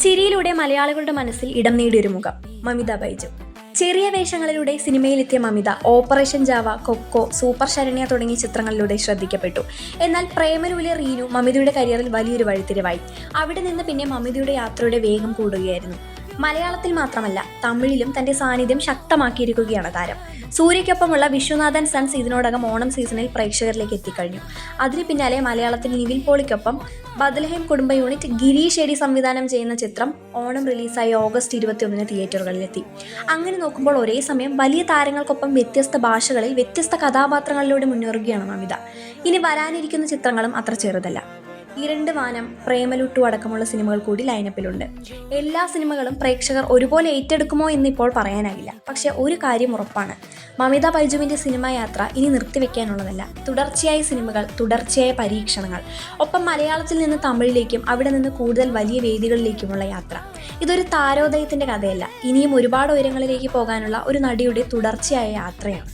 ചിരിയിലൂടെ മലയാളികളുടെ മനസ്സിൽ ഇടം നേടിയൊരു മുഖം മമിത ബൈജു. ചെറിയ വേഷങ്ങളിലൂടെ സിനിമയിലെത്തിയ Mamitha operation Java, Kho Kho, super Sharanya തുടങ്ങിയ ചിത്രങ്ങളിലൂടെ ശ്രദ്ധിക്കപ്പെട്ടു. എന്നാൽ പ്രേമലൂലെ റീനു മമിതയുടെ കരിയറിൽ വലിയൊരു വഴിത്തിരിവായി. അവിടെ നിന്ന് പിന്നെ മമിതയുടെ യാത്രയുടെ വേഗം കൂടുകയായിരുന്നു. മലയാളത്തിൽ മാത്രമല്ല തമിഴിലും തന്റെ സാന്നിധ്യം ശക്തമാക്കിയിരിക്കുകയാണ് താരം. സൂര്യയ്ക്കൊപ്പമുള്ള വിശ്വനാഥൻ സൺസ് ഇതിനോടകം ഓണം സീസണിൽ പ്രേക്ഷകരിലേക്ക് എത്തിക്കഴിഞ്ഞു. അതിന് പിന്നാലെ മലയാളത്തിൽ നിവിൻ പോളിക്കൊപ്പം ബദലഹേം കുടുംബ യൂണിറ്റ് ഗിരീഷ് ഏടി സംവിധാനം ചെയ്യുന്ന ചിത്രം ഓണം റിലീസായി ഓഗസ്റ്റ് 21 തിയേറ്ററുകളിലെത്തി. അങ്ങനെ നോക്കുമ്പോൾ ഒരേ സമയം വലിയ താരങ്ങൾക്കൊപ്പം വ്യത്യസ്ത ഭാഷകളിൽ വ്യത്യസ്ത കഥാപാത്രങ്ങളിലൂടെ മുന്നേറുകയാണ് മമിത. ഇനി വരാനിരിക്കുന്ന ചിത്രങ്ങളും അത്ര ചെറുതല്ല. ഇരണ്ട് വാനം, പ്രേമലുട്ടു അടക്കമുള്ള സിനിമകൾ കൂടി ലൈനപ്പിലുണ്ട്. എല്ലാ സിനിമകളും പ്രേക്ഷകർ ഒരുപോലെ ഏറ്റെടുക്കുമോ എന്നിപ്പോൾ പറയാനാകില്ല. പക്ഷെ ഒരു കാര്യം ഉറപ്പാണ്, മമിത ബൈജുവിൻ്റെ സിനിമാ യാത്ര ഇനി നിർത്തിവെക്കാനുള്ളതല്ല. തുടർച്ചയായ സിനിമകൾ, തുടർച്ചയായ പരീക്ഷണങ്ങൾ, ഒപ്പം മലയാളത്തിൽ നിന്ന് തമിഴിലേക്കും അവിടെ നിന്ന് കൂടുതൽ വലിയ വേദികളിലേക്കുമുള്ള യാത്ര. ഇതൊരു താരോദയത്തിൻ്റെ കഥയല്ല, ഇനിയും ഒരുപാട് ഉയരങ്ങളിലേക്ക് പോകാനുള്ള ഒരു നടിയുടെ തുടർച്ചയായ യാത്രയാണ്.